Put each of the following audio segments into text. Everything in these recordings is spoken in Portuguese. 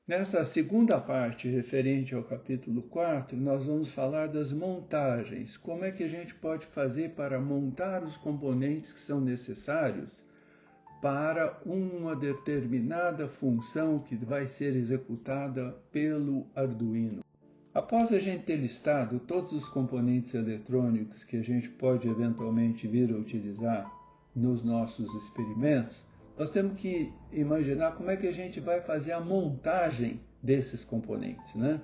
Nessa segunda parte, referente ao capítulo 4, nós vamos falar das montagens. Como é que a gente pode fazer para montar os componentes que são necessários para uma determinada função que vai ser executada pelo Arduino. Após a gente ter listado todos os componentes eletrônicos que a gente pode eventualmente vir a utilizar nos nossos experimentos, nós temos que imaginar como é que a gente vai fazer a montagem desses componentes, né?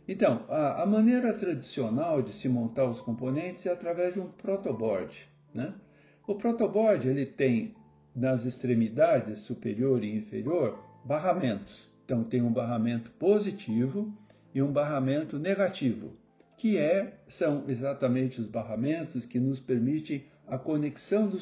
Então, a maneira tradicional de se montar os componentes é através de um protoboard, né? O protoboard ele tem nas extremidades superior e inferior barramentos. Então, tem um barramento positivo e um barramento negativo, que são exatamente os barramentos que nos permitem a conexão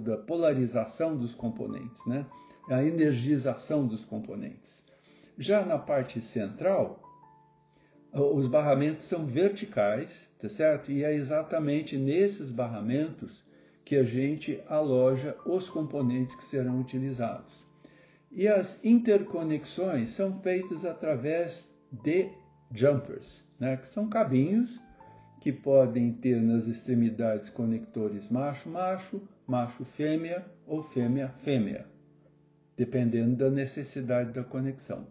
da polarização dos componentes, né? A energização dos componentes. Já na parte central, os barramentos são verticais, tá certo? E é exatamente nesses barramentos que a gente aloja os componentes que serão utilizados. E as interconexões são feitas através de jumpers, né? Que são cabinhos que podem ter nas extremidades conectores macho-macho, macho-fêmea ou fêmea-fêmea, dependendo da necessidade da conexão.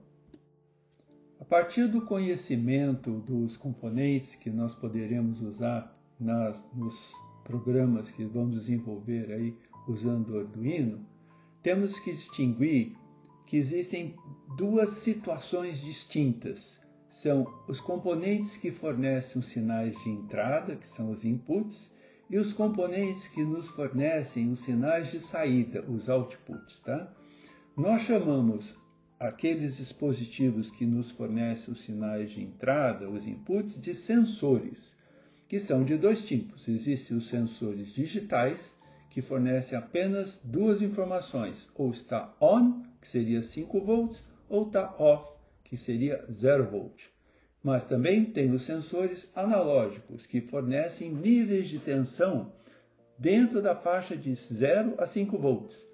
A partir do conhecimento dos componentes que nós poderemos usar nos programas que vamos desenvolver aí usando o Arduino, temos que distinguir que existem duas situações distintas. São os componentes que fornecem os sinais de entrada, que são os inputs, e os componentes que nos fornecem os sinais de saída, os outputs, tá? Nós chamamos aqueles dispositivos que nos fornecem os sinais de entrada, os inputs, de sensores, que são de dois tipos. Existem os sensores digitais, que fornecem apenas duas informações, ou está on, que seria 5 volts, ou está off, que seria 0 volt. Mas também tem os sensores analógicos, que fornecem níveis de tensão dentro da faixa de 0 a 5 volts.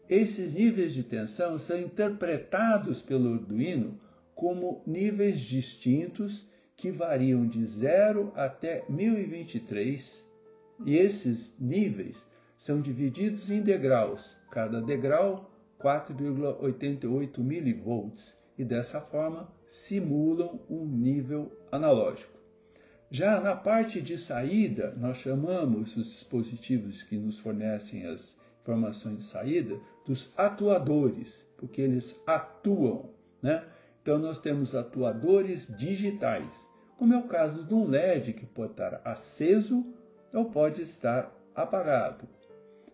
Esses níveis de tensão são interpretados pelo Arduino como níveis distintos que variam de 0 até 1023, e esses níveis são divididos em degraus, cada degrau 4,88 milivolts, e dessa forma simulam um nível analógico. Já na parte de saída, nós chamamos os dispositivos que nos fornecem as informações de saída dos atuadores, porque eles atuam, né? Então nós temos atuadores digitais, como é o caso de um LED que pode estar aceso ou pode estar apagado.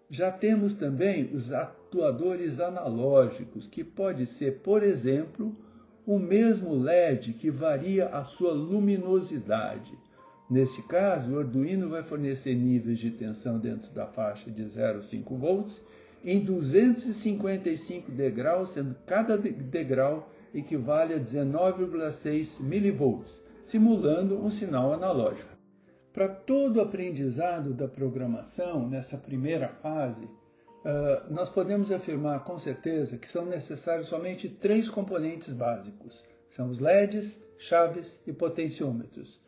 Já temos também os atuadores analógicos, que pode ser, por exemplo, o mesmo LED que varia a sua luminosidade. Nesse caso, o Arduino vai fornecer níveis de tensão dentro da faixa de 0 a 5 volts em 255 degraus, sendo cada degrau equivale a 19,6 milivolts, simulando um sinal analógico. Para todo o aprendizado da programação, nessa primeira fase, nós podemos afirmar com certeza que são necessários somente 3 componentes básicos. São os LEDs, chaves e potenciômetros.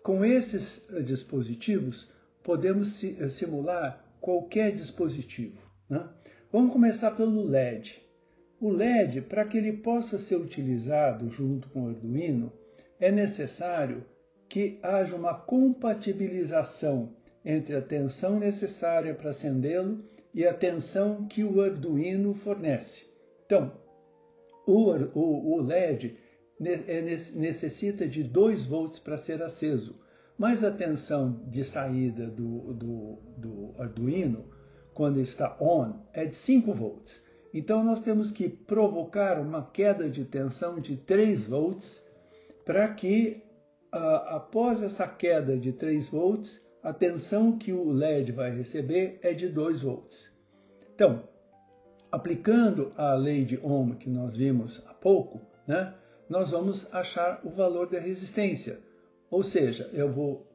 Com esses dispositivos, podemos simular qualquer dispositivo, né? Vamos começar pelo LED. O LED, para que ele possa ser utilizado junto com o Arduino, é necessário que haja uma compatibilização entre a tensão necessária para acendê-lo e a tensão que o Arduino fornece. Então, o LED necessita de 2 volts para ser aceso, mas a tensão de saída do Arduino, quando está on, é de 5 volts. Então nós temos que provocar uma queda de tensão de 3 volts para que, após essa queda de 3 volts, a tensão que o LED vai receber é de 2 volts. Então, aplicando a lei de Ohm que nós vimos há pouco, né, nós vamos achar o valor da resistência. Ou seja, eu vou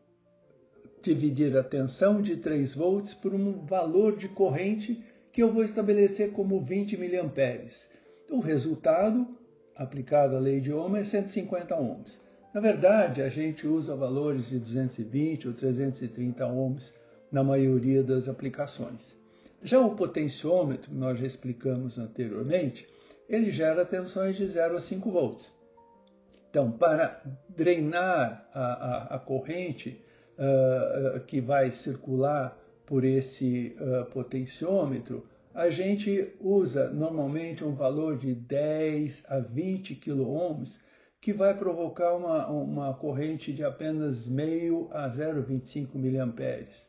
dividir a tensão de 3 volts por um valor de corrente que eu vou estabelecer como 20 mA. O resultado aplicado à lei de Ohm é 150 ohms. Na verdade, a gente usa valores de 220 ou 330 ohms na maioria das aplicações. Já o potenciômetro, nós já explicamos anteriormente, ele gera tensões de 0 a 5 volts. Então, para drenar a corrente que vai circular por esse potenciômetro, a gente usa normalmente um valor de 10 a 20 quiloohms, que vai provocar uma corrente de apenas meio a 0,25 miliamperes.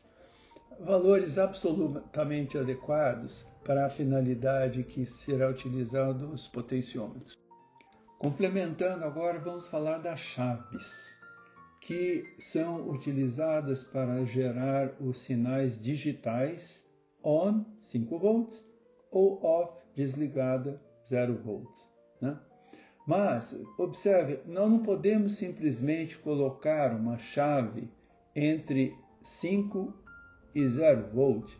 Valores absolutamente adequados para a finalidade que será utilizado os potenciômetros. Complementando agora, vamos falar das chaves, que são utilizadas para gerar os sinais digitais on 5 volts ou off desligada 0 volts, né? Mas, observe, nós não podemos simplesmente colocar uma chave entre 5 e 0 volts,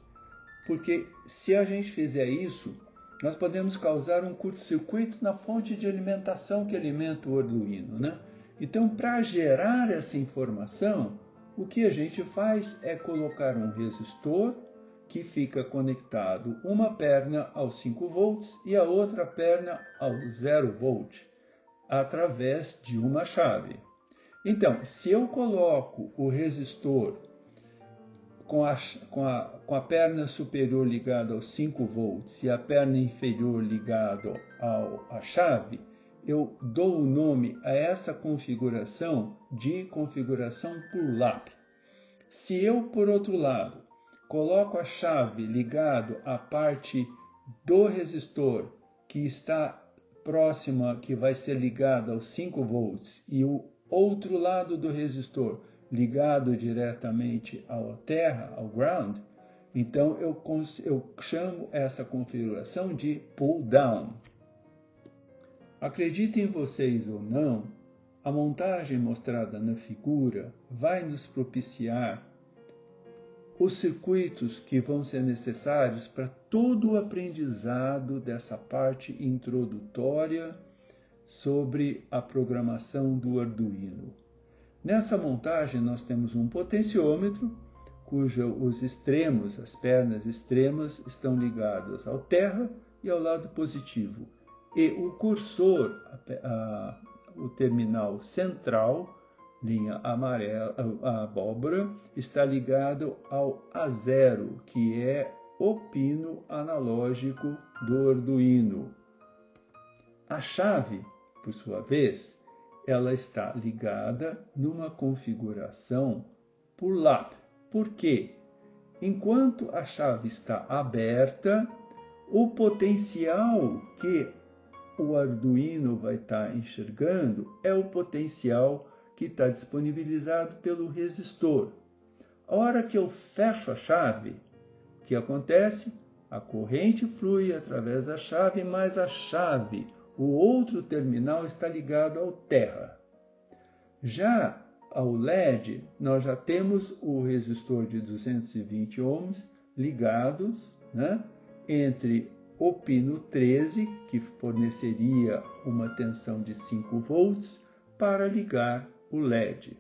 porque se a gente fizer isso, nós podemos causar um curto-circuito na fonte de alimentação que alimenta o Arduino, né? Então, para gerar essa informação, o que a gente faz é colocar um resistor que fica conectado uma perna aos 5 volts e a outra perna ao 0 volt, através de uma chave. Então, se eu coloco o resistor com a perna superior ligada aos 5 volts e a perna inferior ligada à chave, eu dou o nome a essa configuração de configuração pull-up. Se eu, por outro lado, coloco a chave ligada à parte do resistor que está próxima, que vai ser ligada aos 5 volts, e o outro lado do resistor ligado diretamente à terra, ao ground, então eu chamo essa configuração de pull-down. Acreditem vocês ou não, a montagem mostrada na figura vai nos propiciar os circuitos que vão ser necessários para todo o aprendizado dessa parte introdutória sobre a programação do Arduino. Nessa montagem nós temos um potenciômetro, os extremos, as pernas extremas, estão ligadas ao terra e ao lado positivo. E o cursor, o terminal central, linha amarela, a abóbora, está ligado ao A0, que é o pino analógico do Arduino. A chave, por sua vez, ela está ligada numa configuração pull-up. Por quê? Enquanto a chave está aberta, o potencial que o Arduino vai estar enxergando é o potencial que está disponibilizado pelo resistor. A hora que eu fecho a chave, o que acontece? A corrente flui através da chave, mas a chave, o outro terminal, está ligado ao terra. Já ao LED, nós já temos o resistor de 220 ohms ligados, né, entre o pino 13, que forneceria uma tensão de 5 volts, para ligar o LED.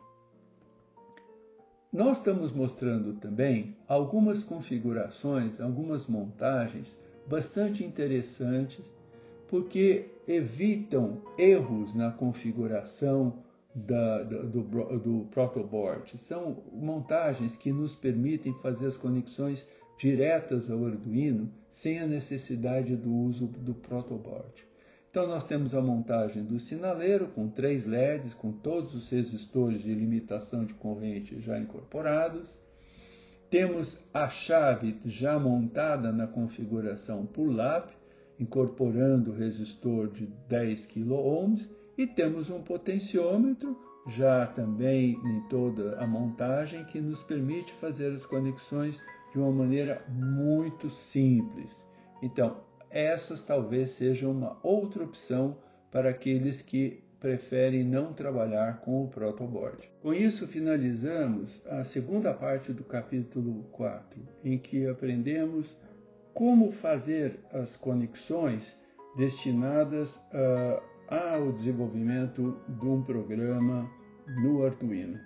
Nós estamos mostrando também algumas configurações, algumas montagens bastante interessantes, porque evitam erros na configuração do protoboard. São montagens que nos permitem fazer as conexões diretas ao Arduino sem a necessidade do uso do protoboard. Então nós temos a montagem do sinaleiro com 3 LEDs, com todos os resistores de limitação de corrente já incorporados. Temos a chave já montada na configuração pull-up, incorporando o resistor de 10 kΩ, e temos um potenciômetro já também em toda a montagem que nos permite fazer as conexões de uma maneira muito simples. Então, essas talvez sejam uma outra opção para aqueles que preferem não trabalhar com o protoboard. Com isso, finalizamos a segunda parte do capítulo 4, em que aprendemos como fazer as conexões destinadas ao desenvolvimento de um programa no Arduino.